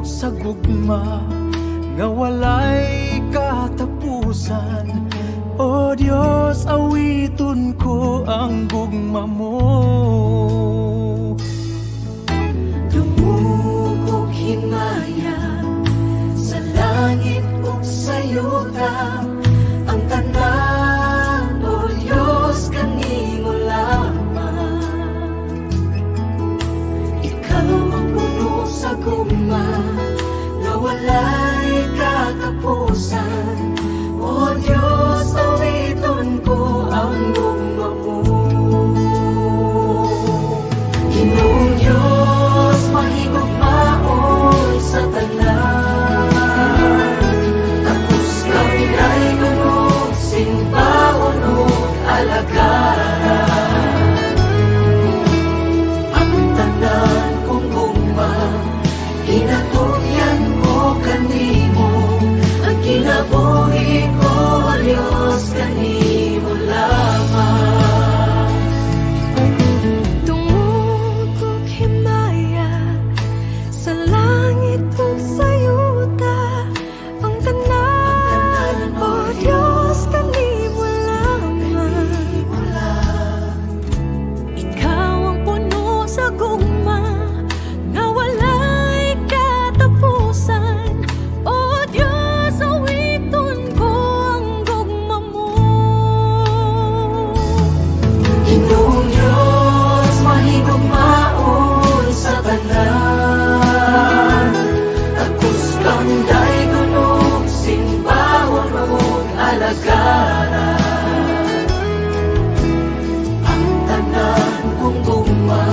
sa gugma nga walay katapusan. O Diyos, awiton ko ang gugma mo. Dumugog himaya sa langit ug sa yuta, ang tanan, O Diyos, kanimo lamang. Ikaw ang puno sa gugma nga walay katapusan. O Diyos, awiton ko ang gugma mo. Ginoong Diyos, mahigugmaon sa tanan. Tapos kami ay gunog, simbahon o alagaran. Ang tanan kong gugma, kinatugyan ko kanimo. Ang kinabuhi ko, Diyos, kanimo lamang. Tumugog himaya sa langit ug sa yuta, ang tanan, O Diyos, kanimo lamang. Ikaw ang puno sa gugma nga walay katapusan. O Diyos, awiton ko ang gugma mo. Ginoong Diyos, mahigugmaon sa tanan. Tapos kang daygunog, simbahon o alagaran. Ang tanan kong gugma,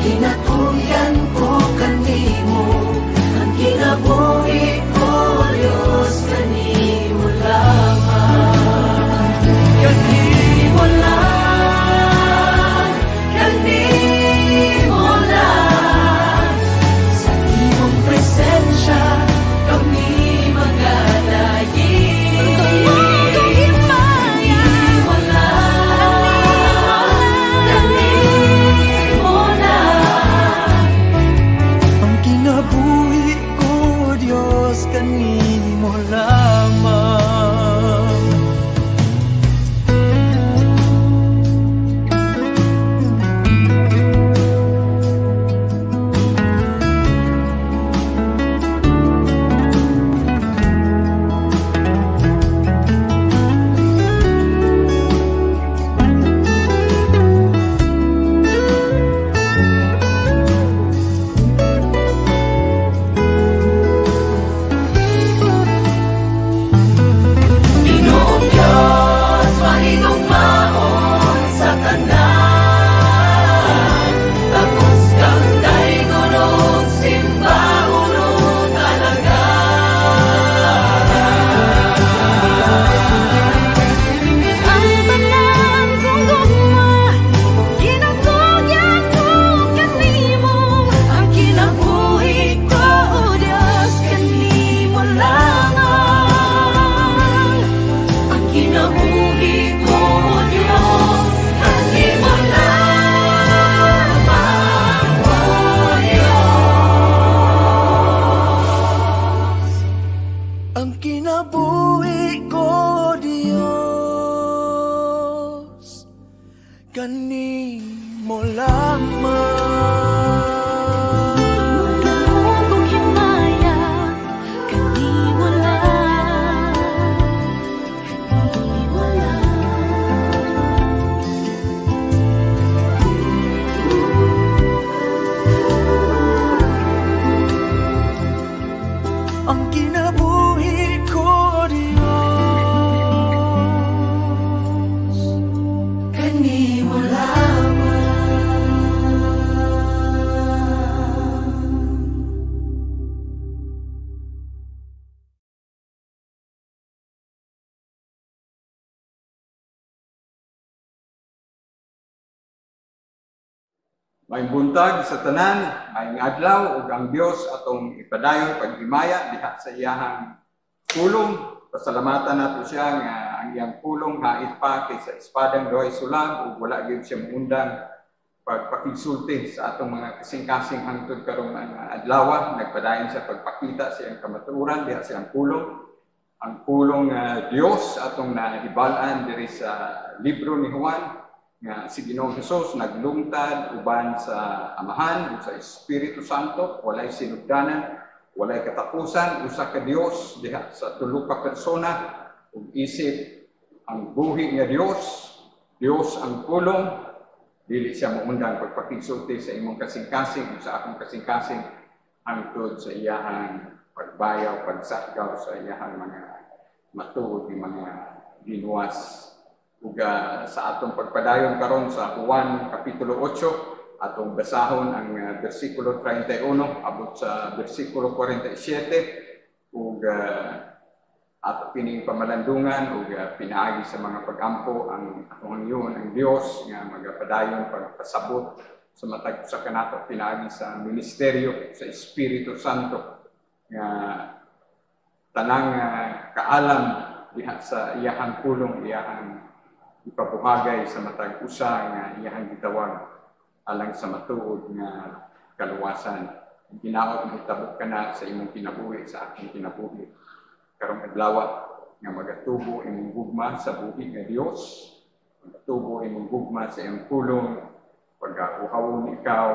kinatulyan ko kanimo. Ang kinabuhi ko, Diyos, kanimo lamang. Kanimo lang, kanimo lang. Sa imong presensya, kami magalayin. Tumugog himaya Kanimo lang, kanimo lang. Ang kinabuhi ko, Diyos, kanimo lamang. Ginoong Diyos, mahigugmaon sa tanan. Tapos kang daygunog, simbahon o alagaran. ang tanan kong gugma, kinatugyan ko kanimo. Ang kinabuhi ko, O Diyos, kanimo lamang. Ang kinabuhi ko, Diyos, kanimo lamang, O Diyos. Ang kinabuhi ko, Diyos, kanimo lamang. Tumugog himaya, kanimo lang, kanimo Ang kinabuhi ko, Diyos, Kanimo lamang. May buntag sa tanan, may adlaw ug ang Dios atong ipadayon paghimaya diha sa iyahang pulong. Pasalamatan nato siya nga ang iyang pulong hait pa kaysa espadang duhay sulag ug wala gyud siya mundang pagpakisulti sa atong mga kasing-kasing hangtod karong mga adlaw. Nagpadayon sa pagpakita sa iyang kamatuoran diha sa iyang pulong. Ang pulong Dios atong nahibal-an diri sa libro ni Juan nga si Ginoong Hesus naglungtad uban sa Amahan ug sa Espiritu Santo, walay sinugdanan, walay katapusan, usa ka Dios diha sa tulo ka persona ug isip ang buhi nga Dios ang pulong. Dili siya maundang pagpakisulti sa imong kasing-kasing o sa akong kasing-kasing hangtod sa iyahang pagbayaw, pagsagaw sa iyahang mga matuod, mga ginuwas. Ug sa atong pagpadayon karon sa Juan Kapitulo 8, atong basahon ang versikulo 31 abot sa versikulo 47 ug ato pining pamalandungan ug pinaagi sa mga pag-ampo ang atong hangyon ang Dios nga magapadayon pagpasabot sa matag sa kanato pinaagi sa ministeryo sa Espiritu Santo nga tanang kaalam diha sa iyahang pulong, iyahang ipabuhagay sa matag usa nga iyahang gitawag alang sa matuod nga kaluwasan. Ginaot mo itabok ka na sa imong kinabuhi, sa akong kinabuhi karong adlaw nga magatubo imong gugma sa buhi nga Dios, magatubo imong gugma sa iyang pulong, pag-uhawon ikaw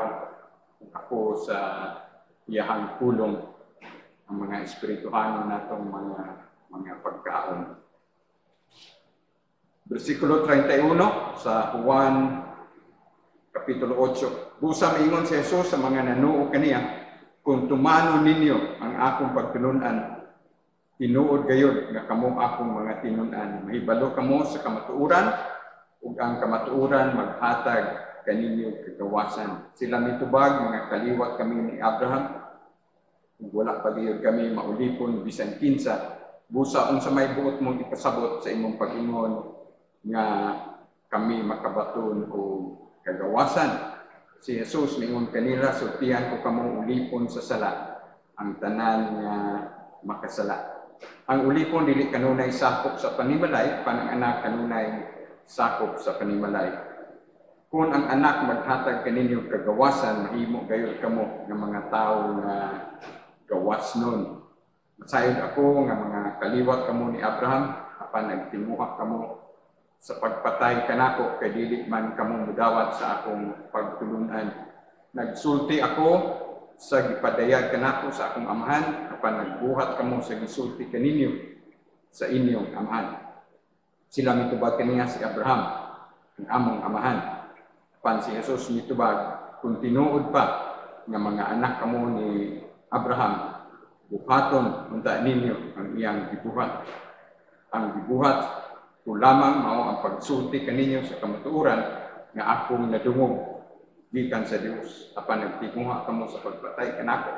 ako sa iyahang pulong ang mga espirituhano natong mga pagkaon. Versikulo 31 sa Juan Kapitulo 8. Busa miingon si Jesus sa mga nanuo kaniya, kung tumano ninyo ang akong pagtulunan, tinuod gayud nga kamo akong mga tinunan. Mahibalo kamo sa kamatuoran, ug ang kamatuoran maghatag kaninyo kagawasan. Sila mitubag mga kaliwat kami ni Abraham, ug wala pa gayud kami maulipon bisan kinsa. Busa unsa may buot mong ipasabot sa imong pag-ingon nga kami makabaton o kagawasan. Si Jesus mingon kanila, sultihan ko kamo ulipon sa sala ang tanan nga makasala. Ang ulipon dili kanunay sakop sa panimalay, panang anak kanunay sakop sa panimalay. Kung ang anak maghatag kaninyo kagawasan, mahimo gayud kamo nga mga tawo nga gawas nun. Masayod ako nga mga kaliwat kamo ni Abraham, apan nagtinguha kamo sa pagpatay kanako kay dili man kamo mudawat sa akong pagtulunan. Nagsulti ako sa gipadayag kanako sa akong amahan, apan nagbuhat kamo sa gisulti kaninyo sa inyong amahan. Sila mitubag kaniya si Abraham, ang among amahan. Apan si Jesus mitubag, kung tinuod pa nga mga anak kamo ni Abraham, buhaton unta ninyo ang iyang gibuhat. Ang gibuhat ko lamang mao ang pagsulti kaninyo sa kamatuoran nga akong nadungog gikan sa Dios, apan nagtinguha kamo sa pagpatay kanako.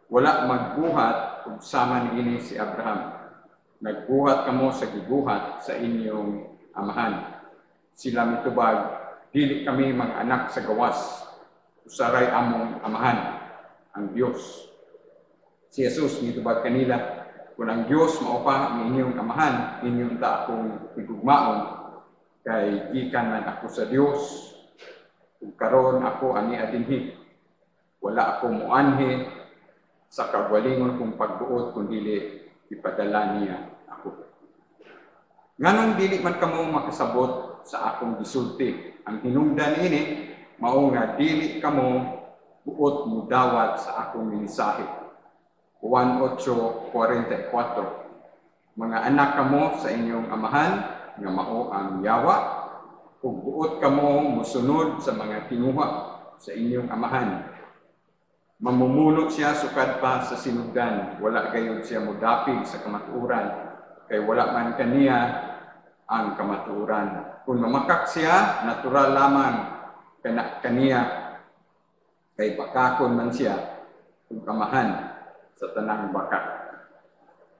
Wala magbuhat ug sama niini si Abraham. Nagbuhat kamo sa gibuhat sa inyong amahan. Sila mitubag, dili kami mga anak sa gawas, usaray among amahan, ang Dios. Si Jesus mitubag kanila, kung ang Dios mao pa ang inyong amahan, inyong ta akong igugmaon, kay gikan man ako sa Dios. Kung karon ako ani adinhi, wala ako muanhi sa kagwalingon kong pagbuot kung dili ipadala niya ako. Nganong dili man kamo makasabot sa akong gisulti, ang hinungdan ini mao nga dili kamo buot mudawat sa akong mensahe. Juan 8:44. Mga anak kamo sa inyong amahan nga mao ang yawa, ug buot kamo musunod sa mga tinuha sa inyong amahan. Mamumuno siya sukad pa sa sinugdan, wala gayud siya modapig sa kamatuoran, kay wala man kaniya ang kamatuoran. Kung mamakak siya, natural lamang kaniya, kay bakakon man siya ug amahan sa tanang bakak.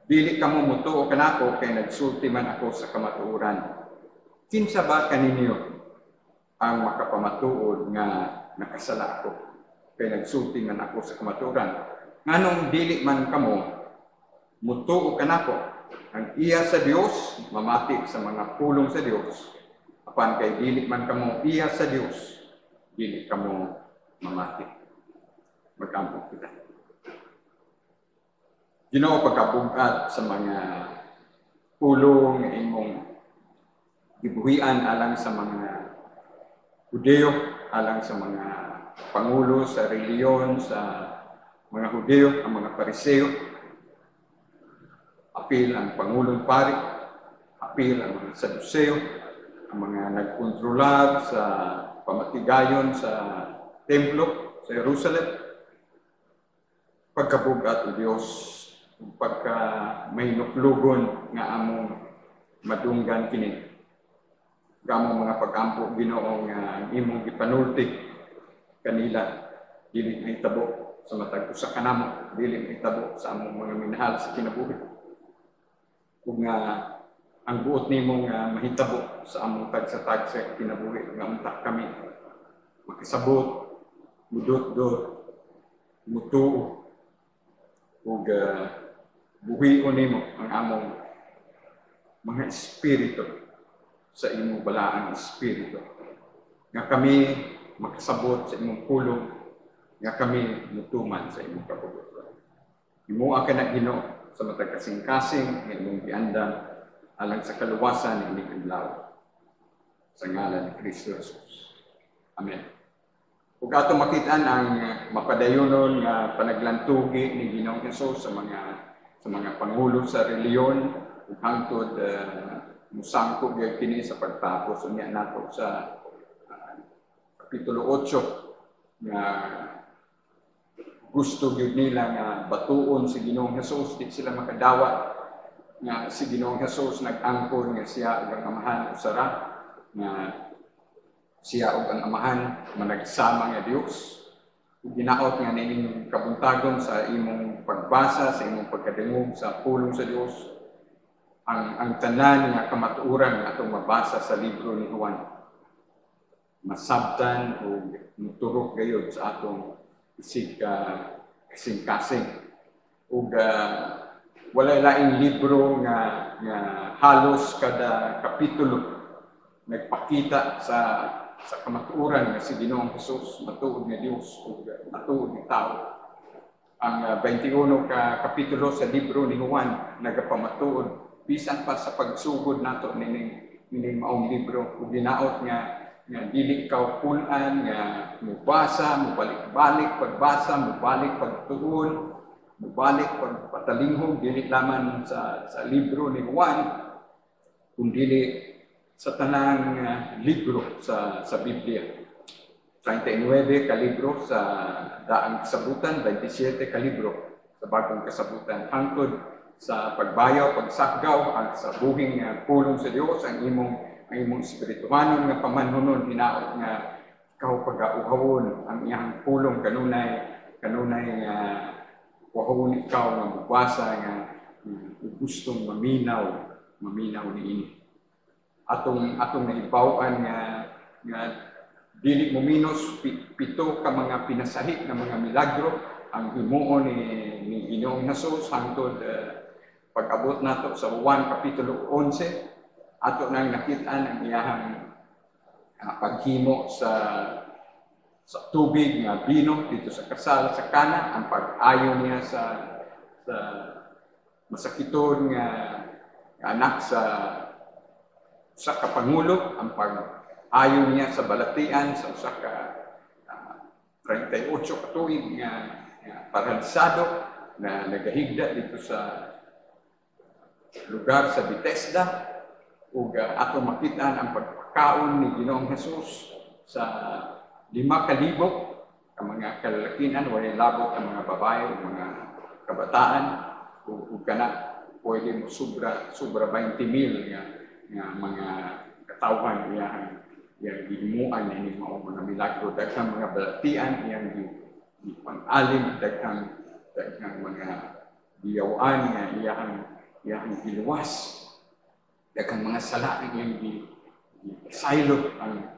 Dili kamo mutuo kanako kay nagsulti man ako sa kamatuoran. Kinsa ba kaninyo ang makapamatuod nga nakasala ako kay nagsulti man ako sa kamatuoran? Nganong dili man kamo mutuo kanako, ang iya sa Dios mamatik sa mga pulong sa Dios, apan kay dili man kamo iya sa Dios, dili kamo mamati. Magkampo kita. Ginoo, pagkabugat sa mga pulong nga imong gibuhian alang sa mga Hudeo, alang sa mga pangulo sa reliyon, sa mga Hudeo, ang mga Pariseo. Apil ang Pangulong Pari, apil ang mga Saduseo, ang mga nagkontrolar sa pamatigayon sa templo sa Jerusalem. Pagkabugat o Diyos, pagka may nuklugon nga among madunggan kini. Among mga pag-ampo Ginoo nga imong gipanulti kanila, dili na itabo sa matag usa ka namo, dili na itabo sa among mga minahal sa kinabuhi. Kung ang buot nimo nga mahitabo sa among tagsa-tagsa kinabuhi, nga unta kami makisabot, mudot-dot, mutuo, ug buhion nimo ang among mga espiritu sa imong balaang espiritu. Nga kami makasabot sa imong pulong, nga kami mutuman sa imong kabubuton. Himuha ka na Ginoo sa matag kasing-kasing nga imong giandam alang sa kaluwasan ng inyong adlaw. Sa ngalan ni Kristo Jesus. Amen. Ug ato makitaan ang mapadayonon nga panaglantugi ni Ginoong Hesus sa mga pangulo sa reliyon ug hangtod musangko gyud kini sa pagtapos unya nato sa kapitulo 8 nga gusto gyud nila nga batuon si Ginoong Hesus, di sila makadawat nga si Ginoong Hesus nag-angkon nga siya ug ang amahan usara nga siya ug ang amahan managsama nga Dios. Ug ginaot nga nining kabuntagon sa imong pagbasa, sa imong pagkadungog sa pulong sa Dios, ang tanan nga kamatuoran nga atong mabasa sa libro ni Juan. Masabtan o muturok gayud sa atong isig kasing-kasing. Ug wala laing libro nga halos kada kapitulo nagpakita sa kamatuoran nga si Ginoong Hesus, matuod nga Dios ug matuod nga tao. Ang 21 ka kapitulo sa libro ni Juan nagapamatuod bisan pa sa pagsugod nato nining maong libro ug ginaot nga dili ikaw punan nga mubasa, mubalik-balik pagbasa, mubalik pagtuon, mubalik pagpatalinghog dili lamang sa libro ni Juan kundi sa tanang libro sa Biblia. 39 ka libro sa daang kasabutan, 27 ka libro sa bagong kasabutan. Hangtod sa pagbayaw, pagsakgaw, ang sa buhing pulong sa Dios, ang imong espirituhanon nga pamanhunon, hinaot nga ikaw pag-auhawon ang iyang pulong kanunay nga wahawon ikaw nga mabasa nga gustong maminaw niini. Atong naibawan nga dili mo minus pito ka mga pinasahi nga mga milagro ang himuon ni Ginoong Hesus hangtod pag-abot nato sa 1 kapitulo 11 ato nang nakit-an ang iyang paghimo sa tubig nga bino dito sa kasal sa Kana, ang pag-ayo niya sa masakiton nga anak sa kapangulo, ang pag-ayo niya sa balatian sa usa ka 38 ka tuig nga paralisado na nagahigda dito sa lugar sa Bethesda. Ug ato makita ang pagpakaon ni Ginoong Hesus sa 5,000 ka mga kalalakinan, walay labot ang mga babae, mga kabataan, ug kana pwede mo sobra 20,000 nga mga katawhan iyang gihimuan ni mga milagro, daghang mga balatian iyang gipang-alim, daghang mga diyawan nga iyang giluwas, daghang mga sala ang iyang gisaylot ang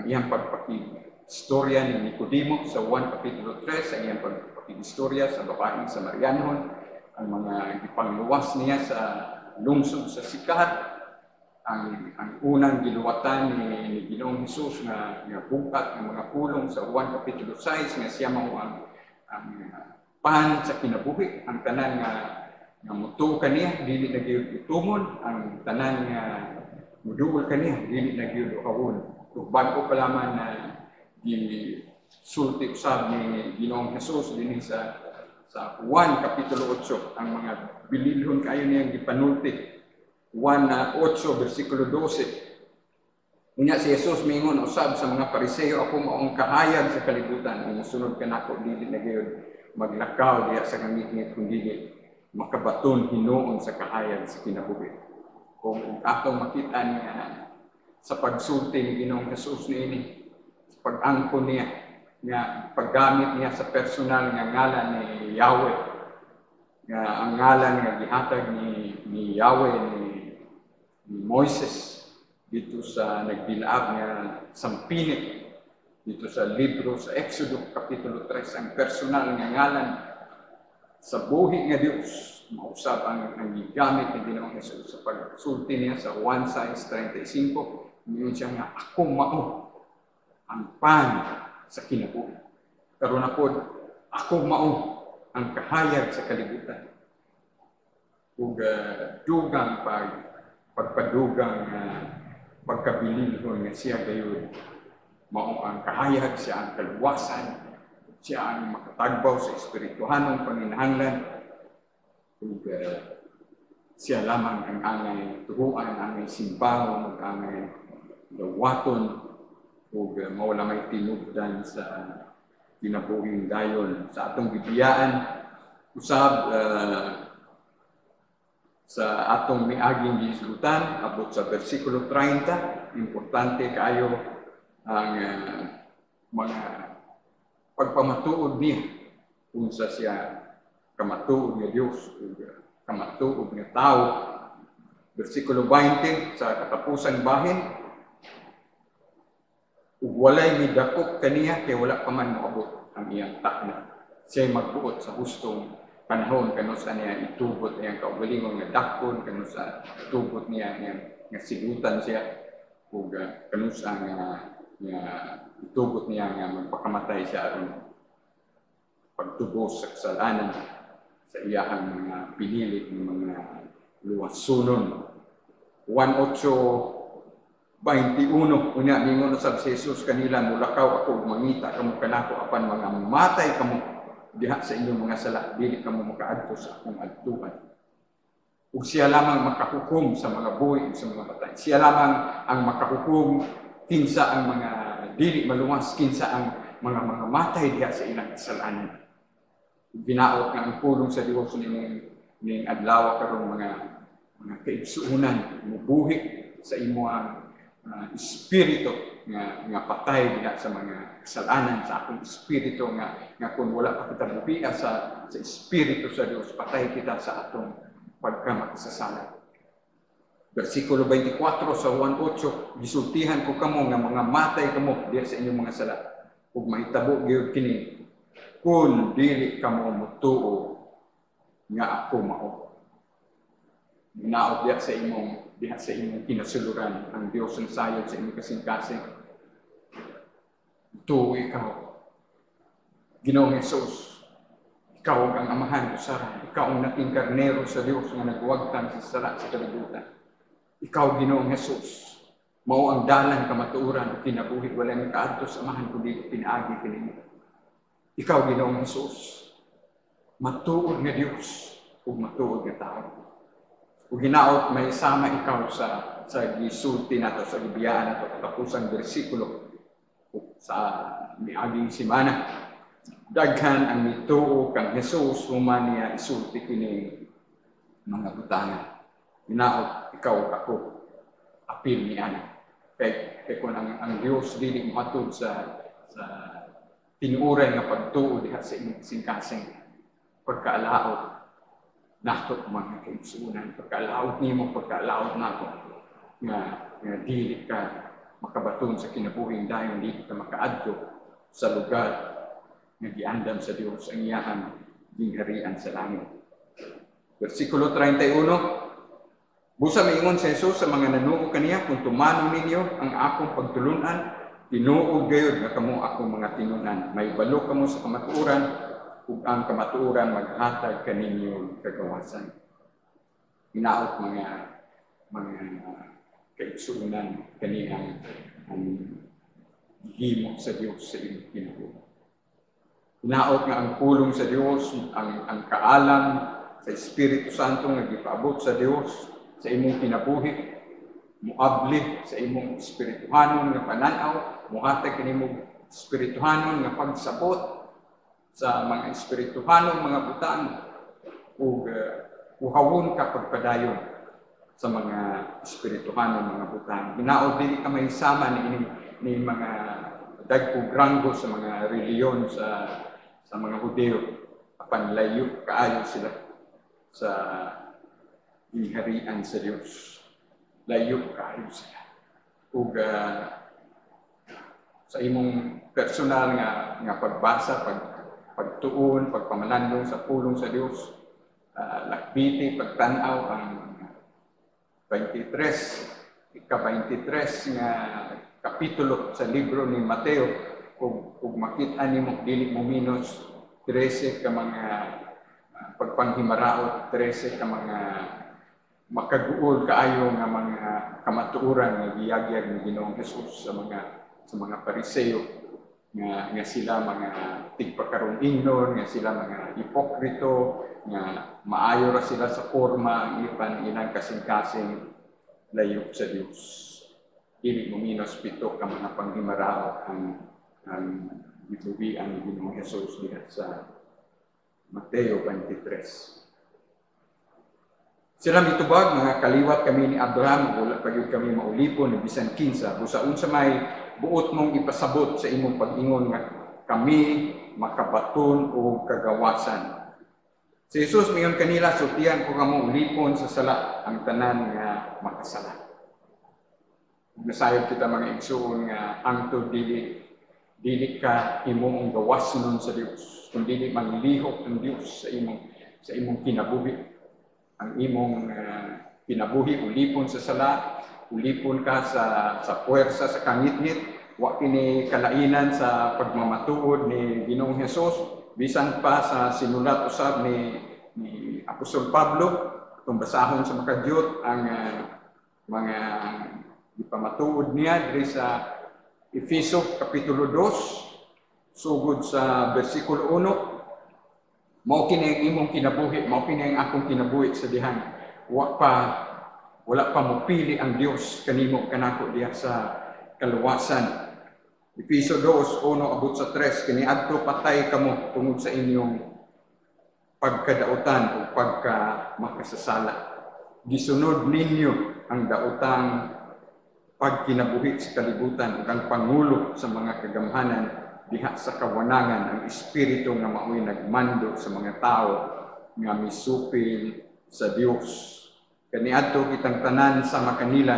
iyang pagpakistorya ni Nicodemo sa 1 kapitulo 3, ang iyang pagpakistorya sa babaeng Samarianon, ang mga gipangluwas niya sa lungsod sa Sikat, ang unang giluwatan ni Ginoong Hesus nga bukat ng mga pulong sa Juan Kapitulo 6 nga siya mao ang pan sa kinabuhi, ang tanan nga mutuo kaniya dili na gyud utumon, ang tanan nga muduol kaniya dili na gyud uhawon. Ug bago pa lamang na gisulti usab ni Ginoong Hesus dinhi sa Juan Kapitulo 8 ang mga bililhon kayo niyang gipanulti. Juan 8 versikulo 12. Unya si Jesus mingon usab sa mga Pariseo, ako maong kahayag sa kalibutan, ang musunod kanako dili na gyud maglakaw diha sa ngit-ngit kundi makabaton hinuon sa kahayag sa kinabuhi. Kung atong makita niya sa pagsulti ni Ginoong Jesus niini, sa pag-angkon niya, nga paggamit niya sa personal nga ngalan ni Yahweh, nga ang ngalan nga gihatag ni Yahweh ni Moises dito sa nagbilaab nga sampinit dito sa libro sa Exodo Kapitulo 3, ang personal nga ngalan sa buhi nga Dios mausab ang gigamit ni Ginoong Hesus sa pagsulti niya sa Juan 6:35. Ngayon siya nga, ako mao ang pan sa kinabuhi. Karon ako mao ang kahayag sa kalibutan. Ug dugang pagpadugang pagkabilinhon nga siya gayud mao ang kahayag, siya ang kaluwasan, siya ang makatagbaw sa espirituhanong panginahanglan. Ug siya lamang ang angay tuhuan, angay simbahon, angay dawaton, ug mawala may tinubdan sa kinabuhing dayon sa atong bibiyaan usab sa atong miaging gisgutan abot sa versikulo 30. Importante kayo ang mga pagpamatuod niya kung sa siya kamatuod nga Dios ug kamatuod nga tao. Versikulo 20 sa katapusan bahin, ug walay midakop kaniya kay wala pa man moabot ang iyang takna. Siya magbuot sa hustong panahon kano sa niya itubot iyang kaugalingon nga dakpon, kano sa itubot niya nga sigutan siya, ug kano sa nga itubot niya nga magpakamatay siya aron pagtubos sa kasalanan sa iyahang mga pinilit ng mga luwasunon. 1:8-21 unya mingon sa Jesus kanila, mulakaw ako mangita kamo kanako apan mga matay kamo diha sa inyong mga sala, dili kamo makaadto sa akong adtuan. Ug siya lamang makahukom sa mga buhi sa mga patay. Siya lamang ang makahukom kinsa ang mga dili maluwas, kinsa ang mga matay diha sa ilang kasalanan. Binaot nga ang pulong sa Dios ning adlaw karon mga kaigsuonan, mubuhi sa imo ang espiritu nga patay diha sa mga kasalanan, sa akong espiritu nga kung wala pa kita buhiya sa espiritu sa Dios, patay kita sa atong pagkamakasasala. Versikulo 24 sa Juan 8, gisultihan ko kamo nga mga matay kamo diha sa inyong mga sala, ug mahitabo gyud kini kung dili kamo mutuo nga ako mao. Naot diha sa imong kinasuluran ang Dios ng sayod sa imong kasing-kasing. Tuo ikaw, Ginoong Hesus, ikaw ang amahan ko sa ikaw ang nating karnero sa Dios nga nagwagtan sa sala sa kalibutan. Ikaw, Ginoong Hesus, mao ang dalan kamatuoran o kinabuhi, wala may kaadto sa amahan kundi pinaagi kini. Ikaw, Ginoong Hesus, matuod nga Dios ug matuod nga tao. Ug hinaot may sama ikaw sa gisulti nato, sa gibiyaan nato katapusang bersikulo sa miaging semana. Daghan ang mituo kang Hesus human niya isulti kini mga butana. Hinaot ikaw ako apil ni ana. Kay kung ang Dios dili matud sa tinuoray nga pagtuo diha sa imong singkasing pagkaalaot nato mga kaigsuonan, pagkaalaot nimo, pagkaalaot nako nga dili ka makabaton sa kinabuhing dayon, dili ka makaadto sa lugar nga giandam sa Dios ang iyahang gingharian sa langit. Versikulo 31, Busa miingon sa Jesus sa mga nanuo kaniya, kung tumano ninyo ang akong pagtulunan, tinuod gayud nga kamo akong mga tinunan. May balo kamo sa kamatuoran, ug ang kamatuoran maghatag kaninyo kagawasan. Hinaot mga kaigsuunan kaniyang ang himo sa Dios sa inyong kinabuhi. Hinaot nga ang pulong sa Dios, ang kaalam sa Espiritu Santo nga gipaabot sa Dios sa imong kinabuhi, muabli sa imong espirituhanon nga pananaw, muhatag kanimong espirituhanon nga pagsabot sa mga espirituhanon mga butang, ug uhawon ka pagpadayon sa mga espirituhanon mga butang. Hinaot dili ka mahisama ni mga dagkog ranggo sa mga reliyon sa mga Hudeo, apan layo kaayo sila sa ingharian sa Dios. Layo kaayo sila. Ug sa imong personal nga pagbasa, pagtuon, pagpamalandong sa pulong sa Dios, lakbiti, pagtanaw ang 23 nga kapitulo sa libro ni Mateo, kung makita nimo dili mo minus 13 ka mga pagpanghimaraot, 13 ka mga makaguol kaayo nga mga kamatuoran nga giyagyag ni Ginoong Hesus sa mga Pariseo nga sila mga tigpakaron ingnon, nga sila mga hipokrito, nga maayo ra sila sa forma, ang ilang kasing-kasing layo sa Dios. Dili mo minus 7 ka mga panghimaraot ang gibuhian ni Ginoong Hesus diha sa Mateo 23. Sila mitubag, mga kaliwat kami ni Abraham, wala pa kami maulipon ni bisan kinsa. Busa unsa may buot mong ipasabot sa imong pag-ingon nga kami makabaton o kagawasan. Si Jesus mingon kanila, sultihan ko kamo ulipon sa sala ang tanan nga makasala. Nasayod kita mga igsuon nga angtod dili ka imong gawas nun sa Dios, kundi dili manglihok ang Dios sa imong kinabuhi. Ang imong kinabuhi ulipon sa sala, ulipon ka sa puwersa sa kangitngit, wa kini kalainan sa pagmamatuod ni Ginoong Hesus, bisan pa sa sinulat usab ni Apostol Pablo, kung basahon sa makadyot ang mga ipamatuod niya diri sa Efeso Kapitulo 2, sugod sa versikulo 1, mao kini ang imong kinabuhi, mao kini ang akong kinabuhi sa dihan. Wala pa mopili ang Dios kanimo kanako diha sa kaluwasan. Efeso 2:1 abot sa 3, kaniadto patay kamo tungod sa inyong pagkadautan o pagka makasasala. Gisunod ninyo ang daotang pagkinabuhi sa kalibutan ug ang pangulo sa mga kagamhanan diha sa kawanangan, ang espiritu nga mao'y nagmando sa mga tao nga misupil sa Dios. Kaniadto kitang tanan sama kanila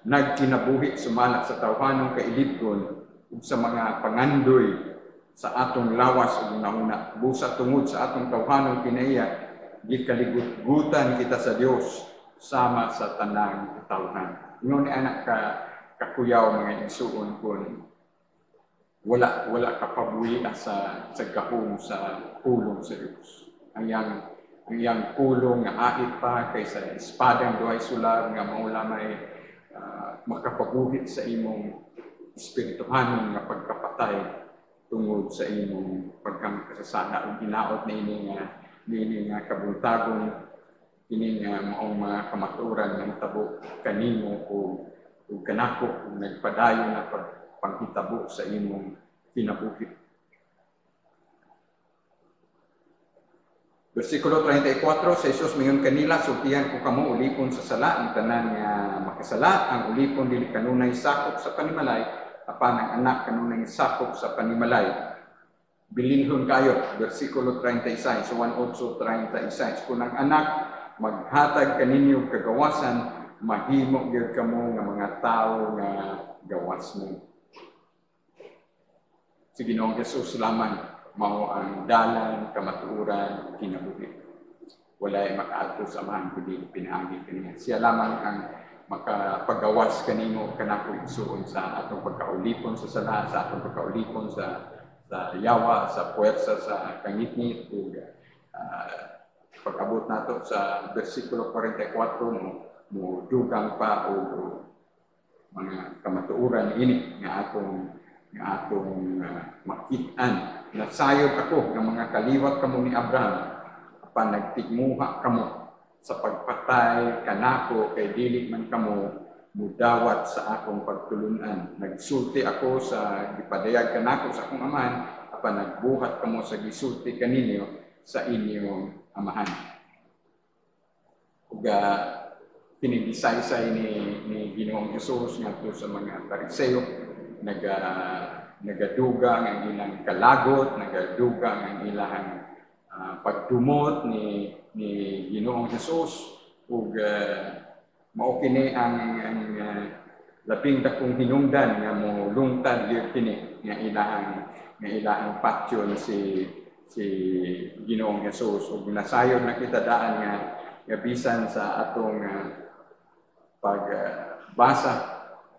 nagkinabuhi sumala sa tawhanong kailibgon ug sa mga pangandoy sa atong lawas ug nauna. Busa tungod sa atong tawhanong kinaiya, gikaligutan kita sa Dios sama sa tanang katawhan. Ingon ni anak kakuyaw mga igsuon kun wala ka pabuya sa gahom sa pulong sa Dios. Ang yang pulong nga ait pa kaysa espadang duhay sular nga maula may makapabuhit sa imong espirituhanon nga pagkapatay tungod sa imong pagkamakasasala ug ginaot nini nga kabuntagong kini nga maong mga kamatuoran nga tabo kanimo o kanako ug nagpadayon na panghitabo sa imong kinabuhi. Versikulo 34, sa Jesus mingon kanila, sultihan ko kamo ulipon sa sala, ang tanan nga makasala, ang ulipon dili kanunay sakop sa panimalay, apan ang anak kanunay sakop sa panimalay. Bilinhon kayo, versikulo 36, so 1:36, kung ang anak maghatag kaninyo kagawasan, mahimo gyud kamo nga mga tao nga gawas mo. Si Ginoong Hesus lamang mao ang dalan, kamatuoran, kinabuhi. walay makaadto sa amahan kundi pinaagi kaniya. Siya lamang ang makapagawas kanimo kanako igsuon sa atong pagkaulipon sa sala, sa atong pagkaulipon sa yawa, sa puwersa, sa kangitngit ug pag-abot nato sa bersikulo 44 mo dugang pa og mga kamatuoran ini nga atong makit-an. Nasayod ako ng mga kaliwat kamo ni Abraham apan nagtigmuha kamo sa pagpatay kanako kay dili man kamo mudawat sa akong pagtulunan. Nagsulti ako sa gipadayag kanako sa akong amahan apan nagbuhat kamo sa gisulti kaninyo sa inyong amahan. Ug kinigisaysay ni Ginoong Hesus ngadto sa mga Pariseo, nagaduga ang ilang kalagot, nagaduga ang ilang pagdumot ni Ginoong Hesus ug mao kini ang labing dakong hinungdan nga mo lungtad gyud kini nga ilahang patyon si Ginoong Hesus ug nasayod na kita daan nga bisan sa atong pagbasa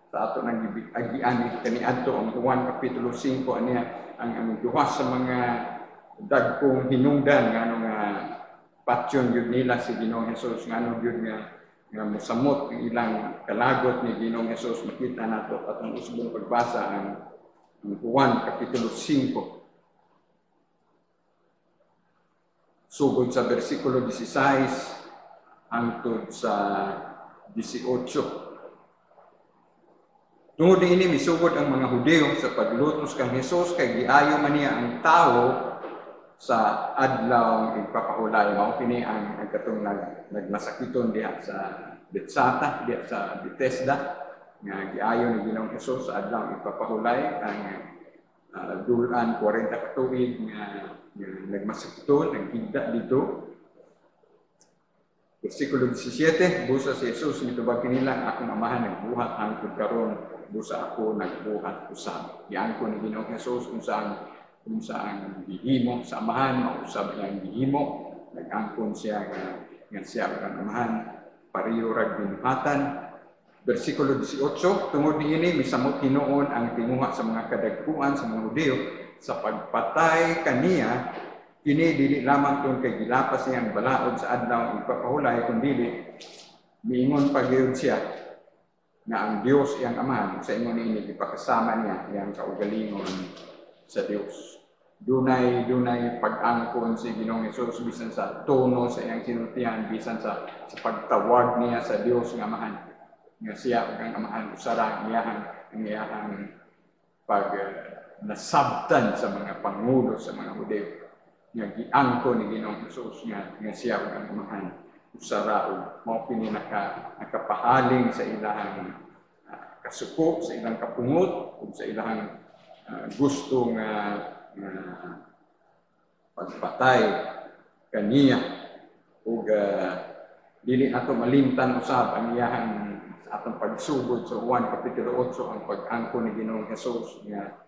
sa ato nang agian kaniadto ang Juan kapitulo 5 aniya ang duha sa mga dagkong hinungdan ngano nga patyon gyud nila si Ginoong Hesus ngano gyud nga mosamot ang ilang kalagot ni Ginoong Hesus. Makita nato atong usbong pagbasa ang Juan kapitulo 5 sugod sa bersikulo 16 hangtod sa 18. Tungod ini misugod ang mga Hudyo sa paglutos kang Hesus kay giayo man niya ang tawo sa adlaw ipapahulay. Mao kini ang katong nagmasakiton diha sa Betsata, diha sa Bethesda nga giayo ni Ginoong Hesus sa adlaw ipapahulay ang dulan 40 ka tuig nga nagmasakiton naghigda dito. Bersikulo 17, busa si Jesus mitubag kinilang akong amahan nagbuhat hangtod karon, busa ako nagbuhat usab. Yan ko ni Ginoong Hesus kung saan gihimo sa amahan, mausab niyang gihimo, nag-angkon siya nga siya ang amahan, pariyo rag binuhatan. Bersikulo 18, tungod niini misamot hinuon ang tinguha sa mga kadagkuan sa mga Hudyo sa pagpatay kaniya. Kini dili lamang tong kay gilapas niya ang balaod sa adlaw ipapahulay kundi miingon pa gyud siya na ang Dios iyang amahan sa ingon niini ipakasama niya iyang kaugalingon sa Dios. Dunay pag-angkon si Ginoong Hesus bisan sa tono sa iyang sinultian, bisan sa pagtawag niya sa Dios nga amahan. Nga siya ang amahan usara ang iyahang pag nasabtan sa mga pangulo sa mga Hudyo. Nga giangko ni Ginoong Hesus nga siya ang amahan usara ug mao kini nakapahaling sa ilahang kasuko, sa ilang kapungot ug sa ilahang gusto nga pagpatay kaniya ug dili ato malimtan usab ang iyahang sa atong pagsugod sa Juan kapitulo 8 ang pag-angko ni Ginoong Hesus nga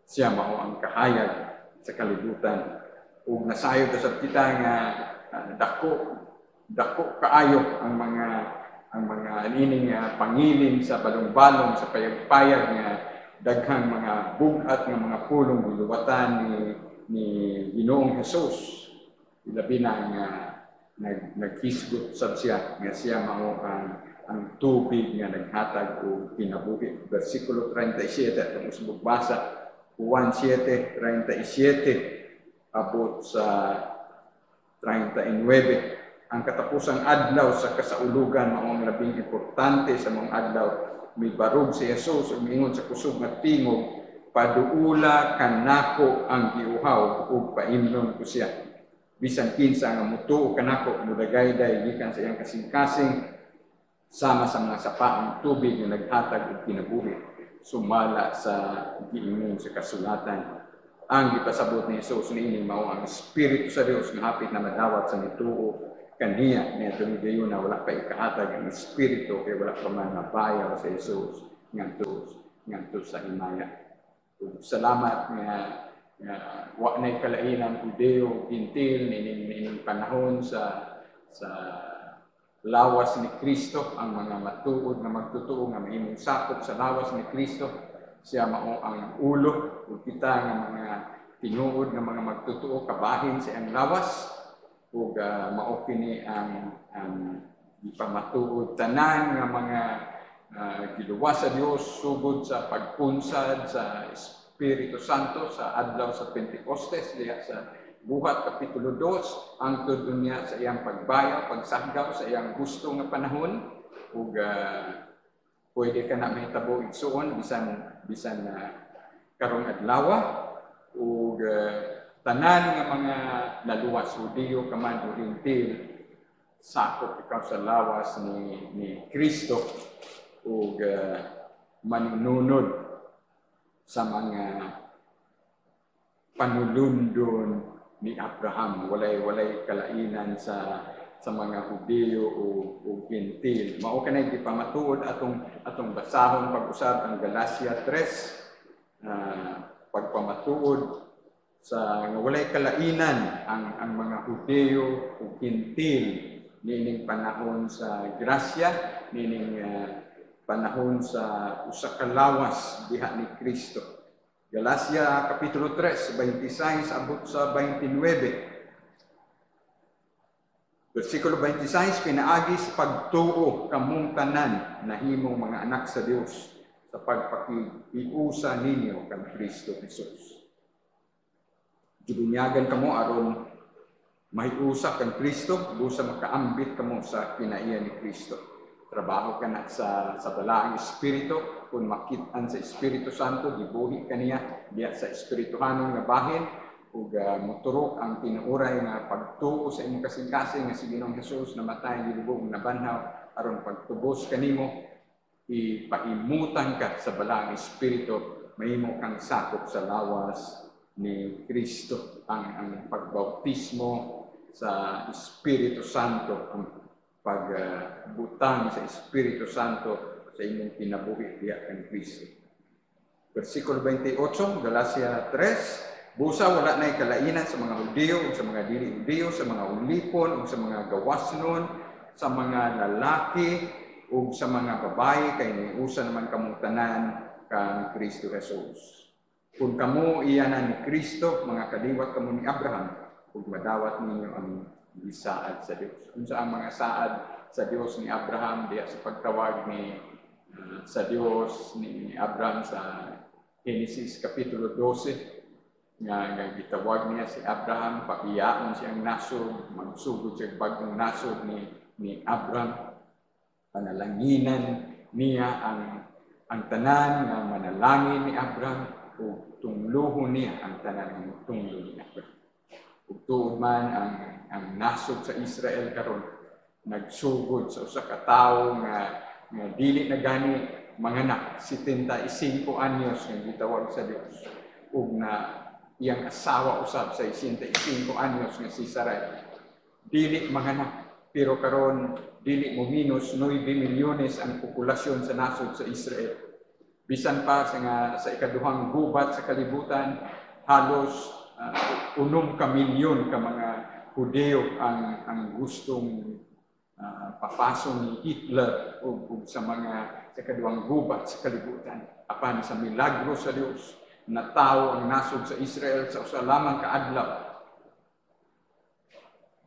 siya mao ang kahayag sa kalibutan ug nasayod sa kita nga dako kaayo ang mga nining pangilin sa balong-balong sa payag-payag nga daghang mga bugat nga mga pulong giluwatan ni Ginoong Hesus. Ilabi na nga naghisgot sab siya nga siya mao ang tubig nga naghatag og kinabuhi. Bersikulo 37 atong usbong basa Juan 7:37 abot sa 39. Ang katapusang adlaw sa kasaulugan mao ang labing importante sa mga adlaw. May barog si Jesus ug miingon sa kusog nga tingog, paduula kanako ang giuhaw ug paimnon ko siya. Bisan kinsa nga mutuo kanako mudagayday gikan sa iyang kasing-kasing sama sa mga sapaang tubig nga naghatag og kinabuhi. Sumala sa giingon sa kasulatan. Ang gipasabot ni Jesus niini mao ang Espiritu sa Dios nga hapit na madawat sa mituo kaniya niya tumigayon na wala pa ikahatag ang Espiritu kay wala pa man mabayaw sa Jesus ngadto sa himaya. Salamat nga wa na'y kalainan Hudeo, Hintil, nining panahon sa lawas ni Kristo, ang mga matuod nga magtotoo nga mahimong sakop sa lawas ni Kristo. Siya mao ang ulo ug kita nga mga tinuod nga mga magtotoo kabahin sa iyang lawas ug mao kini ang ipamatuod tanan nga mga giluwas sa Dios sugod sa pagpunsad sa Espiritu Santo sa adlaw sa Pentecostes diha sa Buhat Kapitulo 2 ang niya sa iyang pagbayaw, pagsahgaw sa iyang gusto nga panahon ug pwede ka na mahitabo igsuon bisan karong adlaw ug tanan nga mga naluwas Hudiyo kaman o Hintil sakop ikaw sa lawas ni Kristo ug manunod sa mga panulundon ni Abraham. Walay kalainan sa mga Hudiyo o Hintil. Mao kanay gipamatuod atong basahon pag-usab ang Galacia 3 pagpamatuod sa walay kalainan ang mga Hudiyo o Hintil nining panahon sa grasya, nining panahon sa usa ka lawas diha ni Kristo. Galacia Kapitulo 3, 26 abot sa 29. Versikulo 26, pinaagi sa pagtuo kamong tanan na himong mga anak sa Dios sa pagpakiusa ninyo kang Kristo Jesus. Gibunyagan kamo aron mahiusa kang Kristo, busa makaambit kamo sa kinaiya ni Kristo. Trabaho ka na sa balaang Espiritu, kung makitaan sa Espiritu Santo, gibuhi kaniya diya sa Espirituhanon nga bahin, ug moturok ang tinuoray nga pagtuo sa imong kasing-kasing nga si Ginoong Hesus namatay gilubog na banhaw aron pagtubos kanimo, ipaimutan ka sa balaang Espiritu, mahimo kang sakop sa lawas ni Kristo. Ang pagbautismo sa Espiritu Santo, ang pagbutang sa Espiritu Santo sa imong kinabuhi diha kang Kristo. Versikulo 28, Galacia 3, busa wala na'y kalainan sa mga Hudiyo ug sa mga dili Hudiyo, sa mga ulipon ug sa mga gawasnon, sa mga lalaki ug sa mga babaye, kay niusa naman kamong tanan kang Kristo Jesus. Kung kamo iyanan ni Kristo, mga kaliwat kamo ni Abraham, ug madawat ninyo ang gisaad sa Dios. Unsa ang mga saad sa Dios ni Abraham diya sa pagtawag ni sa Dios ni Abraham sa Genesis Kapitulo 12 nga gitawag niya si Abraham, pakiyaon siyang nasod, magsugod siya bagong nasod ni Abraham. Panalanginan niya ang tanan nga manalangin ni Abraham ug tungluhon niya ang tanan nga tunglo ni Abraham. Ug tuod man ang nasod sa Israel karon nagsugod sa usa ka tawo nga dili na gani manganak 75 anyos nga gitawag sa Dios ug na iyang asawa usab sa 65 anyos nga si Sarai dili manganak, pero karon dili mo minus 9 milyones ang populasyon sa nasod sa Israel. Bisan pa sa ikaduhang gubat sa kalibutan, halos 6 milyon ka mga Hudiyo ang gustong papaso ni Hitler o sa kaduhang gubat sa kalibutan. Apan sa milagro sa Dios, na tao ang nasod sa Israel sa usa lamang ka adlaw.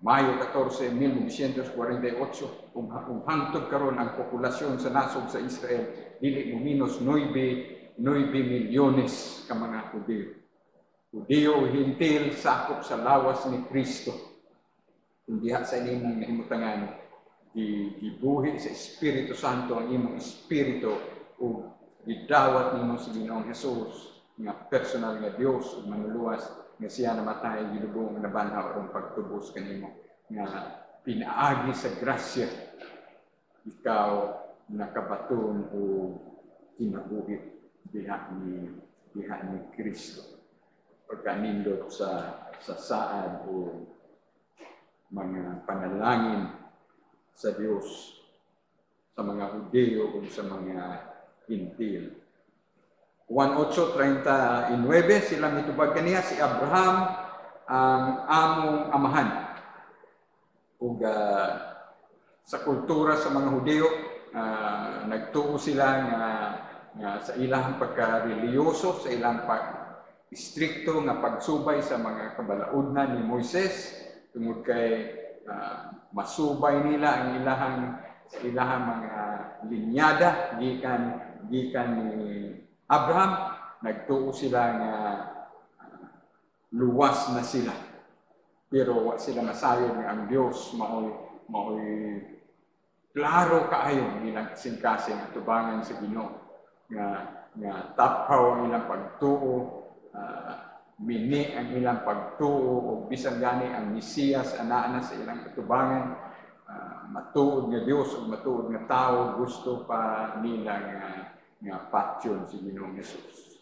Mayo 14, 1948, hangtod karon ang populasyon sa nasod sa Israel dili mo minus 9 milyones ka mga Hudiyo. Hudiyo o Hintil sakop sa lawas ni Kristo. Kung diha sa imong nahimutangan, gibuhi sa Espiritu Santo ang imong espiritu o gidawat nimo si Ginoong Hesus nga personal nga Dios ug manuluwas nga siya namatay gilubong na banhaw aron pagtubos kanimo nga pinaagi sa grasya ikaw nakabaton o kinabuhi diha ni Kristo. Pagkanindot sa saad o mga panalangin sa Dios sa mga Hudiyo o sa mga Hintil. Juan 8:39 sila mitubag kaniya si Abraham ang among amahan. Ug sa kultura sa mga Hudyo, nagtuo sila nga sa ilang pagka-reliyoso, sa ilang istrikto nga pagsubay sa mga kabalaudnan ni Moises tungod kay masubay nila ang ilahang mga linyada gikan ni Abraham. Nagtuo sila nga luwas na sila, pero wa sila masayon nga ang Dios maoy klaro kaayo ilang kasing-kasing atubangan sa Ginoo nga tapaw ang ilang pagtuo, mini ang ilang pagtuo, o bisan gani ang Mesiyas anaa sa ilang katubangan, matuod nga Dios o matuod nga tao, gusto pa nila nga patyon si Ginoong Hesus.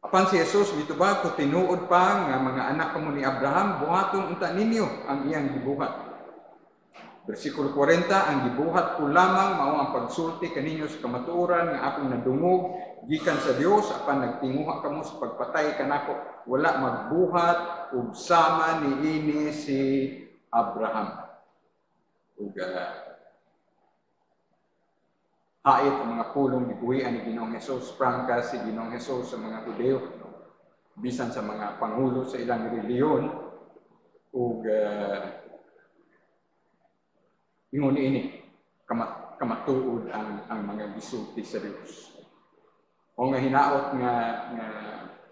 Apan si Jesus mitubag ko tinuod pa nga mga anak kamo ni Abraham, buhaton unta ninyo ang iyang gibuhat. Versikulo 40, ang gibuhat ko lamang mao ang pagsulti kaninyo sa kamatuoran nga akong nadungog gikan sa Dios, apan nagtinguha kamo sa pagpatay kanako. Wala magbuhat ug sama niini si Abraham. Ug hait ang mga pulong gibuhian ni Ginoong Hesus, prangka si Ginoong Hesus sa mga Hudyo, bisan sa mga pangulo sa ilang reliyon, ug ingon ini kamatuod ang mga gisulti sa Dios. O nga hinaot nga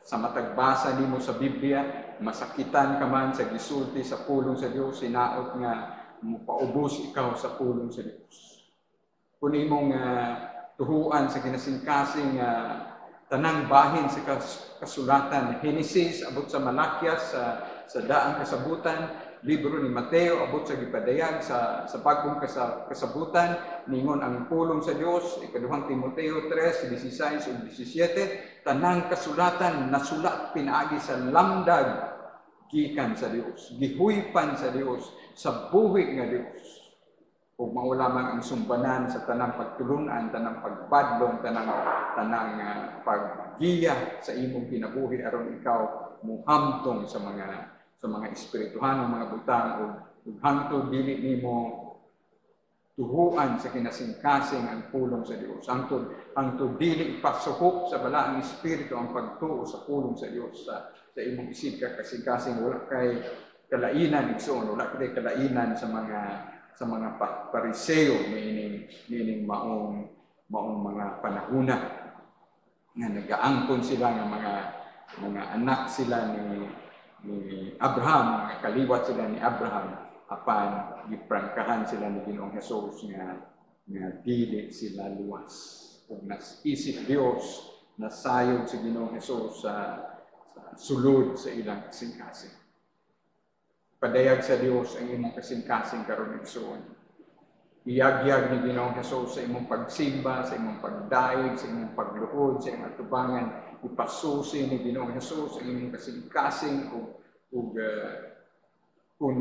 sa matagbasa nimo sa Biblia, masakitan ka man sa gisulti sa pulong sa Dios, hinaot nga mopaubos ikaw sa pulong sa Dios. Kung imong tuhuan sa kinasingkasing tanang bahin sa kasulatan, Henesis abot sa Malakias, sa daang kasabutan, libro ni Mateo abot sa gipadayag sa bagong kasabutan, ningon ang pulong sa Dios, ikaduhang Timoteo 3:16 ug 17, tanang kasulatan nasulat pinaagi sa lamdag gikan sa Dios, gihuypan sa Dios, sa buhi nga Dios. Ug mao lamang ang sumbanan sa tanang pagtulunan, tanang pagbadlong, tanang paggiya sa imong kinabuhi aron ikaw muhamtong sa mga espirituhanong mga butang ug hangtod dili nimo tuhuan sa kinasingkasing ang pulong sa Dios. Hangtod dili ipasuhok sa balaang espiritu ang pagtuo sa pulong sa Dios sa imong isip kasingkasing. Wala kay kalainan igsoon, wala kay kalainan sa mga pariseo niining maong mga panahuna nga nagaangkon sila nga mga anak sila ni Abraham, nga kaliwat sila ni Abraham, apan giprangkahan sila ni Ginoong Hesus nga dili sila luwas. Ug nasisip Dios na sayod si Ginoong Hesus sa sulod sa ilang kasing-kasing. Padayag sa Dios ang imong kasing-kasing karon igsoon. Iyag-yag ni Ginoong Hesus sa imong pagsimba, sa imong pagdaig, sa imong pagluhod, sa imong atubangan. Ipasusi ni Ginoong Hesus ang imong kasing-kasing ug kung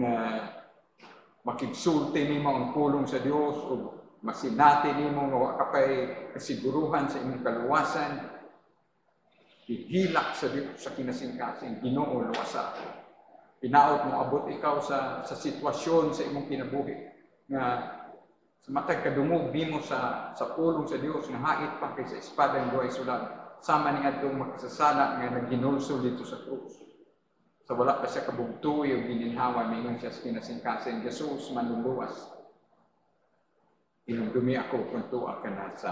makigsulti nimo ang pulong sa Dios ug masinati nimo nga wa ka pay kasiguruhan sa imong kaluwasan, ihilak sa Dios sa kinasing-kasing. Ginoo luwasa. Pinaot mo abot ikaw sa sitwasyon sa imong kinabuhi nga sa matag kadungog nimo sa pulong sa Dios nga hait pa kay sa espada ng duay sulad, sama ni adtong makasasala nga naghinulsol dito sa krus. Sa wala pa siya kabugtuy o gininhawa mingon siya sa kinasingkasing, Jesus manluluwas. Inumdumi ako kung tuwa ka na sa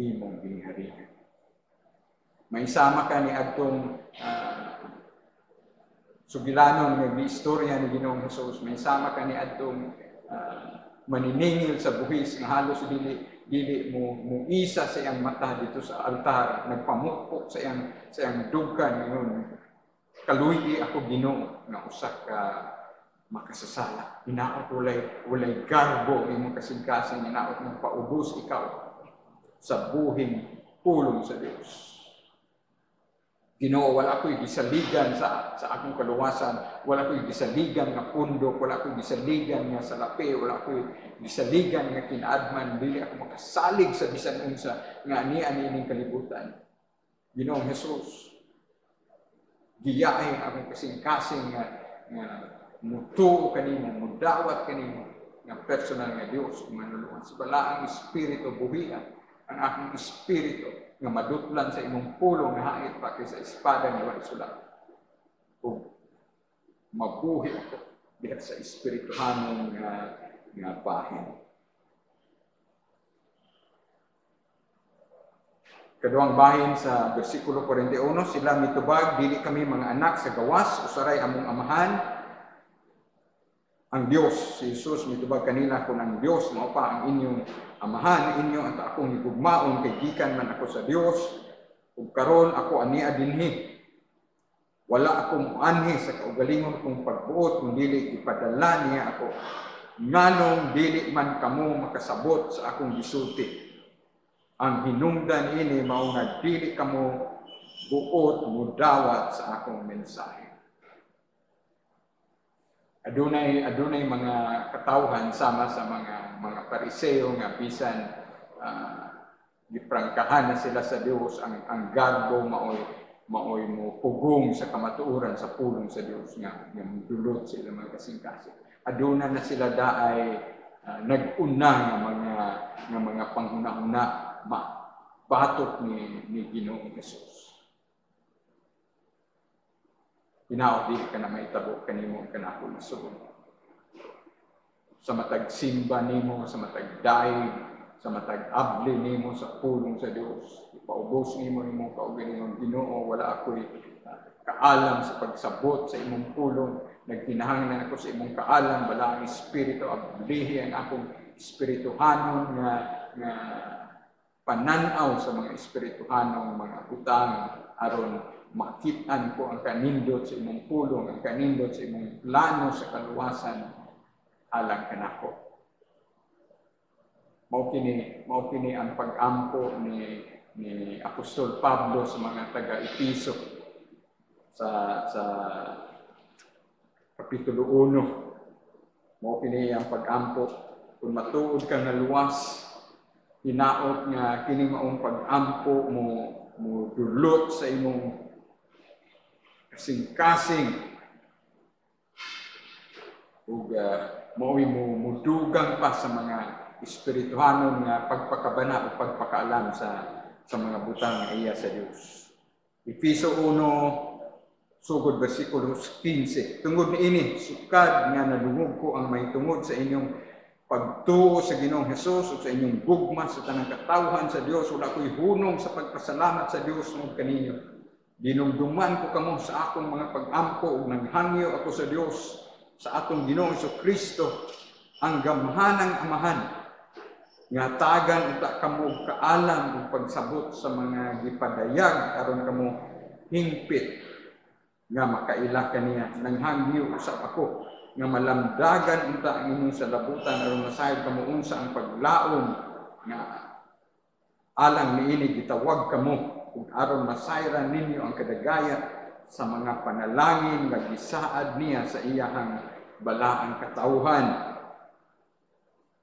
imong gingharian. May sama ka ni adtong sugilanon nga istorya ni Ginoong Hesus. May sama ka ni adtong maniningil sa buhis nga halos dili mo isa sa iyang mata dito sa altar, nagpamukpok sa iyang dugkan ngayon. Kaluyi ako Ginoo nga usa ka makasasala. Hinaot walay garbo imong kasing-kasing, hinaot mo paubos ikaw sa buhing pulong sa Dios. Ginoo, wala ko'y gisaligan sa akong kaluwasan, wala ko'y gisaligan nga pundok, wala ko'y gisaligan nga salapi, wala ko'y gisaligan nga kinaadman, dili ako makasalig sa bisan unsa nga ani ining kalibutan. Ginoong Jesus, giyain akong kasing-kasing nga mutuo kanimo, mudawat kanimo nga personal nga Dios kung manulungan. Sa balaang espiritu buhian ang akong espiritu nga madutlan sa imong pulong nga hangit pa kaysa espada nga wala sulat. O mabuhi ako diha sa espirituhanong nga bahin. Kaduang bahin sa versikulo 41, sila mitubag, dili kami mga anak sa gawas, usaray among amahan. Ang Diyos, si Jesus, mitubag kanila kung ang Diyos, mao pa ang inyong amahan, inyo at akong higugmaon, kay gikan man ako sa Diyos, ug karon ako ania dinhi. Wala akong anhi sa kaugalingon kong pagbuot, kung dili ipadala niya ako. Nganong dili man kamo makasabot sa akong gisulti. Ang hinungdan ini mao nga dili kamo buot mudawat sa akong mensahe. Adunay mga katawhan sama sa mga Pariseo nga bisan giprangkahan na sila sa Dios, ang garbo maoy mo pugong sa kamatuoran sa pulong sa Dios nga dulot sila mga kasing-kasing. Aduna na sila daay nag-una nga mga panghuna-huna batok ni Ginoong Jesus. Hinaot di ka na maitabo kanimo kanako nasud. Sa matag simba nimo, sa matag daig, sa matag abli nimo sa pulong sa Dios. Ipaubos nimo imong kaugalingon, Ginoo, wala ako'y kaalam sa pagsabot sa imong pulong. Nagkinahanglan ako sa imong kaalam, bala ang espiritu ablihi ang akong espirituhanon nga pananaw sa mga espirituhanong mga butang aron makitaan ko ang kanindot sa imong pulong, ang kanindot sa imong plano sa kaluwasan alang kanako. Mao kini ang pag-ampo ni Apostol Pablo sa mga taga-Epeso sa kapitulo 1. Mao kini ang pag-ampo kung matuod ka nga luwas, hinaot nga kini maong pag-ampo mo dulot sa imong kasing-kasing ug mao'y mudugang pa sa mga espirituhanon nga pagpakabana o pagpakaalam sa mga butang nga iya sa Dios. Efeso 1 sugod bersikulo 15. Tungod niini sukad nga nadungog ko ang may tungod sa inyong pagtuo sa Ginoong Hesus o sa inyong gugma sa tanang katawhan sa Dios. Wala ko'y hunong sa pagpasalamat sa Dios ng kaninyo. Dinumduman ko kamo sa akong mga pag-ampo ug naghangyo ako sa Dios sa atong Ginoong Kristo ang gamhanang amahan nga tagan uta kamo kaalam ug pagsabot sa mga gipadayag aron kamo hingpit nga makaila kaniya. Nanghangyo usab ako nga malamdagan unta ang inyong salabutan aron masayod kamo unsa ang paglaom nga alang niini gitawag kamo ug aron masayran ninyo ang kadagayat sa mga panalangin nga gisaad niya sa iyahang balaang katawhan.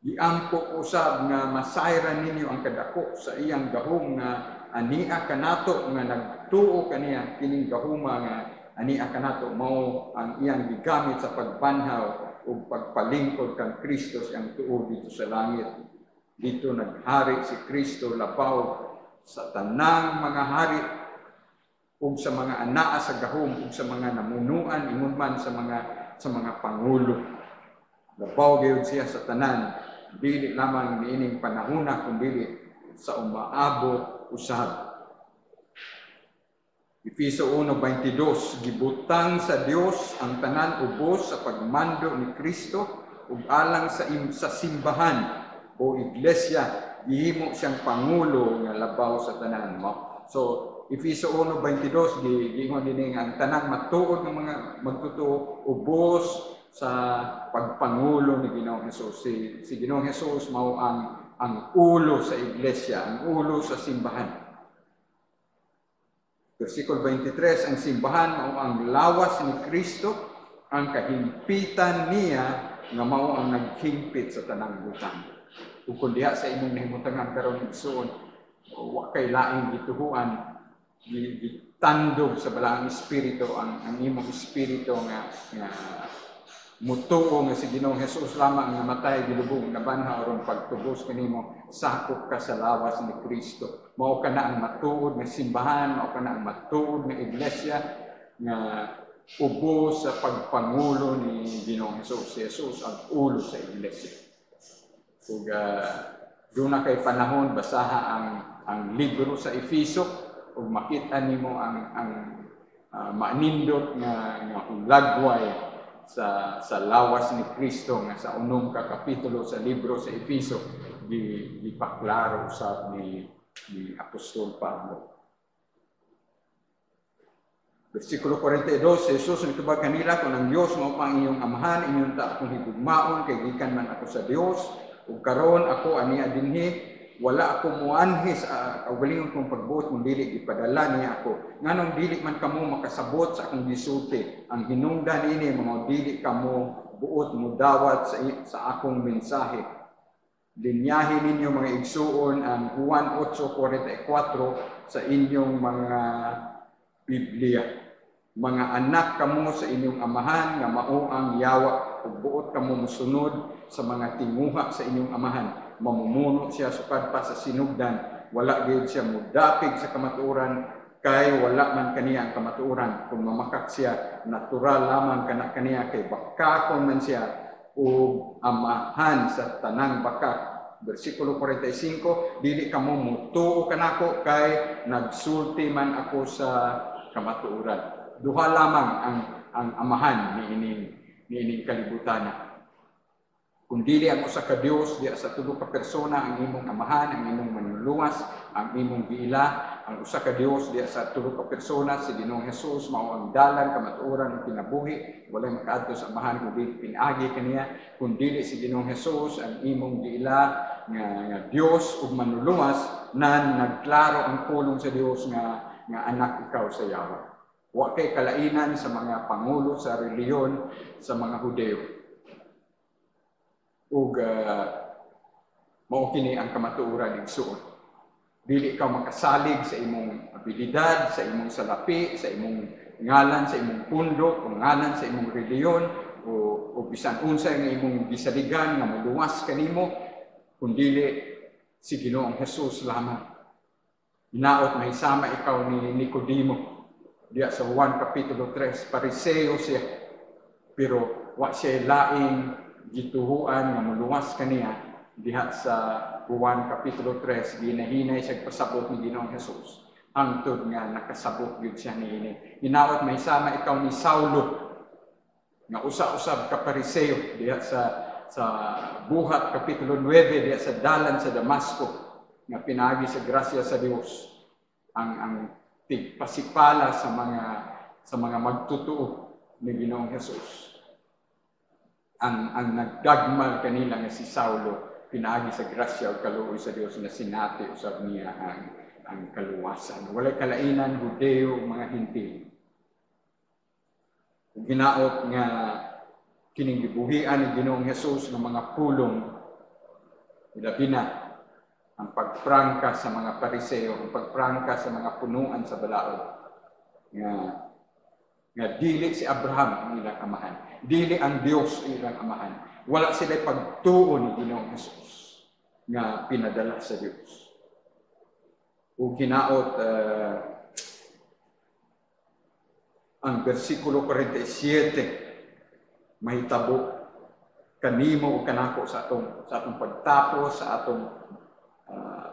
Giampo usab nga masayran ninyo ang kadako sa iyang gahom nga ania kanato nga nagtuo kaniya kining gahuma nga ania kanato mao ang iyang gigamit sa pagbanhaw ug pagpalingkod kang Kristo siyang tuo dito sa langit. Dito naghari si Kristo labaw sa tanang mga hari ug sa mga anaa sa gahom ug sa mga namunuan ingon man sa mga pangulo. Labaw gyud siya sa tanan, dili lamang niining panahona kundi sa umaabot usab. Efeso 1:22 gibutang sa Dios ang tanan ubos sa pagmando ni Kristo ug alang sa simbahan o iglesia. Gihimo siyang pangulo nga labaw sa tanan mo. So Efeso 1:22 giingon dinhi nga ang tanan matuod ng mga magtutuo ubos sa pagpangulo ni Ginoong Hesus. Si Ginoong Hesus mao ang ulo sa iglesia, ang ulo sa simbahan. Versikulo 23, ang simbahan mao ang lawas ni Kristo, ang kahimpitan niya nga mao ang naghimpit sa tanang butang. Kung diha sa imong nahimutangan karon igsoon, wa kay laing gituhuan, gitandog sa balaang espiritu ang imong espiritu nga mutuo nga si Ginoong Hesus lamang nga matay gilubong na banha aron pagtubos kanimo sakop ka sa lawas ni Kristo. Mao kana ang matuod nga simbahan, mao kana ang matuod nga iglesia nga ubo sa pagpangulo ni Ginoong Hesus. Si Hesus ang ulo sa iglesia. Ug doon na kay panahon basaha ang libro sa Efeso ug makita nimo ang manindot nga hulagway sa lawas ni Kristo nga sa unong kapitulo sa libro sa Efeso gipaklaro sa ni Apostol Pablo. Versikulo 42, si Jesus nagtubag kanila, kung ang Dios mao pang iyong amahan, inyong ta akong higugmaon kay gikan man ako sa Dios, ug karon ako ania dinhi, wala ako muanhi sa kaugalingon kong pagbuot kung dili gipadala niya ako. Nganong dili man kamo makasabot sa akong gisulti. Ang hinungdan ini mga dili kamo buot mo dawat sa akong mensahe. Linyahin ninyo mga igsuon ang Juan 8:44 sa inyong mga Biblia. Mga anak kamo sa inyong amahan nga mao ang yawa ug buot kamo mosunod sa mga tinguha sa inyong amahan. Mamumuno siya sukad pa sa sinugdan, wala gyud siya mudapig sa kamatuoran kay wala man kaniya ang kamatuoran. Kung mamakak siya, natural lamang kaniya kay bakakon man siya ug amahan sa tanang bakak. Versikulo 45, dili kamo mutuo kanako kay nagsulti man ako sa kamatuoran. Duha lamang ang amahan ni ining kalibutan. Kung dili ang usa ka Dios, diya sa tulo ka persona, ang imong amahan, ang imong manluluwas, ang imong giila, ang usa ka Dios diya sa tulo ka persona, si Ginoong Hesus mao ang dalan kamatuoran ug kinabuhi, walay makaadto sa amahan kung dili pinaagi kaniya. Kung dili si Ginoong Hesus ang imong giila nga Dios ug manluluwas, nan nagklaro ang pulong sa Dios nga anak ikaw sa Yawa. Wa kay kalainan sa mga pangulo sa reliyon sa mga Hudeo. Ug mao kini ang kamatuoran igsuon. Dili ka makasalig sa imong abilidad, sa imong salapi, sa imong ngalan, sa imong pundok, o ngalan sa imong reliyon, o bisan unsa nga imong gisaligan nga moluwas kanimo, kundi si Ginoong Hesus lamang. Hinaot mahisama ikaw ni Nicodemo diya sa Juan kapitulo 3, Pariseo siya, pero wa siya laing gituhuan nga muluwas kaniya diha sa Juan kapitulo 3, ginahinay siya pasabot ni Ginoong Hesus hangtod nga nakasabot gyud siya niini. Hinaot mahisama ikaw ni Saulo nga usa-usab ka Pariseo diha sa Buhat kapitulo 9 diha sa dalan sa Damasco nga pinaagi sa grasya sa Dios ang tigpasipala sa mga magtutuo ni Ginoong Hesus. Ang nagdagmal kanila nga si Saulo, pinaagi sa grasya o kaluoy sa Dios na sinati usab niya ang kaluwasan. Walay kalainan, Hudeo, mga Hintil. Ginaot nga kining gibuhian ni Ginoong Hesus ng mga pulong, ilabi na ang pagprangka sa mga Pariseo, ang pagprangka sa mga punuan sa balaod. Nga dili si Abraham ang ilang amahan. Dili ang Dios ang ilang amahan. Wala sila pagtuo ni Ginoong Hesus nga pinadala sa Dios. O hinaot ang versikulo 47 mahitabo kanimo o kanako sa atong pagtapos, sa atong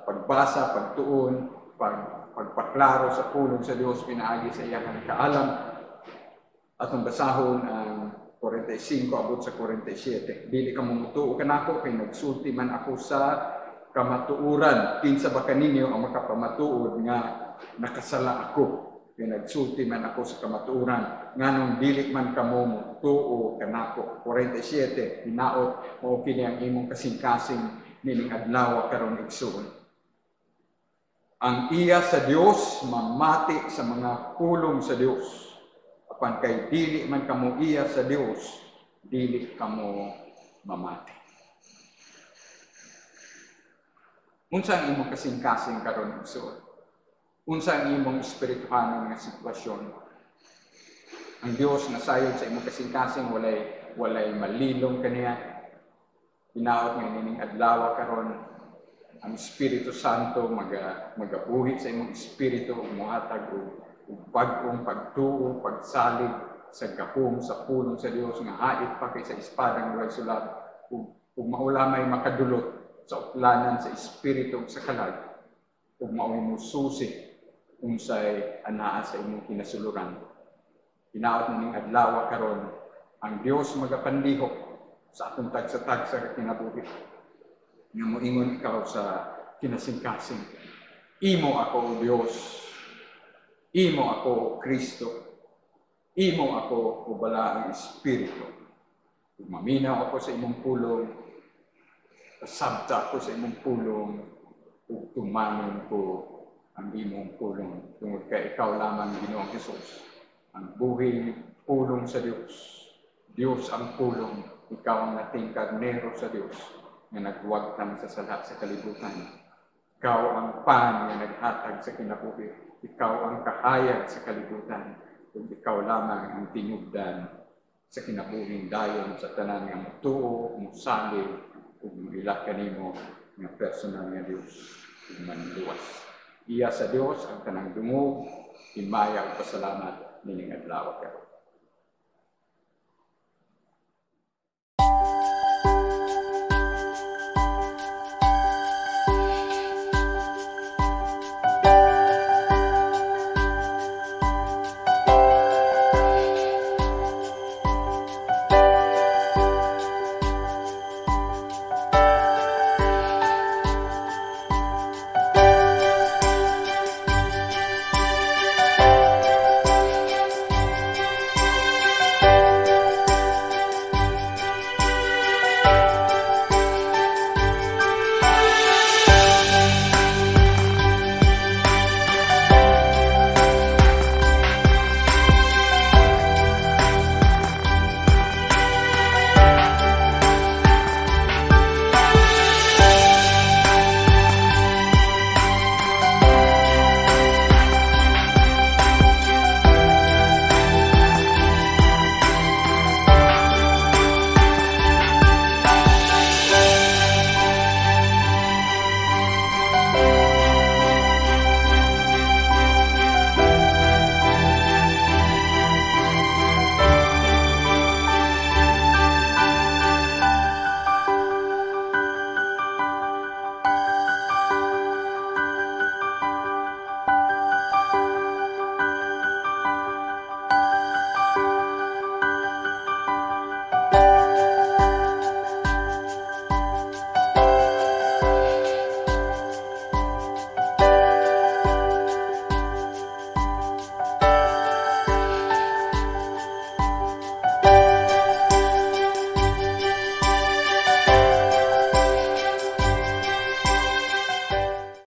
pagbasa, pagtuon, pagpaklaro sa pulong sa Dios pinaagi sa iyang kaalam. Atong basahon ang 45 abot sa 47. Dili ka mumutuo kanako kay nagsulti man ako sa kamatuoran. Kinsa ba kaninyo ang makapamatuod nga nakasala ako? Kay nagsulti man ako sa kamatuoran. Nganong dili man kamo mutuo kanako. 47. Hinaot mao kini ang imong kasing-kasing nining adlaw karon igsuon. Ang iya sa Dios mamati sa mga pulong sa Dios. Apan kay dili man kamo iya sa Dios, dili kamo mamati. Unsa ang imong kasing-kasing karon igsoon? Unsa ang imong espirituhanon nga sitwasyon? Ang Dios nasayod sa imong kasing-kasing walay malilong kaniya. Hinaot nga nining adlaw karon ang Espiritu Santo magabuhi sa imong espiritu ug mohatag og bag-ong pagtuo, pagsalig sa gahom sa pulong sa Dios nga hait pa kay sa espadang way sulat ug maulamay makadulot sa uplanan sa espiritu ug sa kalag ug mao'y mususi unsay anaa sa imong kinasuluran. Hinaot ning adlaw karon ang Dios magapandihok sa atong tagsa-tagsa nga kinabuhi. Nga moingon ikaw sa kinasing-kasing. Imo ako, Dios. Imo ako, Kristo. Imo ako, ubala ang Espiritu. Kung maminaw ako sa imong pulong, pasabta ako sa imong pulong, ug tumanon ko ang imong pulong. Tungod kay ikaw lamang, Ginoong Hesus, ang buhay pulong sa Dios. Dios ang pulong, ikaw ang nating karnero sa Dios nga nagwagtang sa sala sa kalibutan. Ikaw ang pan nga naghatag sa kinabuhi. Ikaw ang kahayag sa kalibutan. Kung ikaw lamang ang tinubdan sa kinabuhing dayon sa tanan nga mutuo, musalig, ug moila kanimo nga personal nga Dios ug manluwas. Iya sa Dios ang tanang dungog, himaya ug pasalamat nining adlaw karon.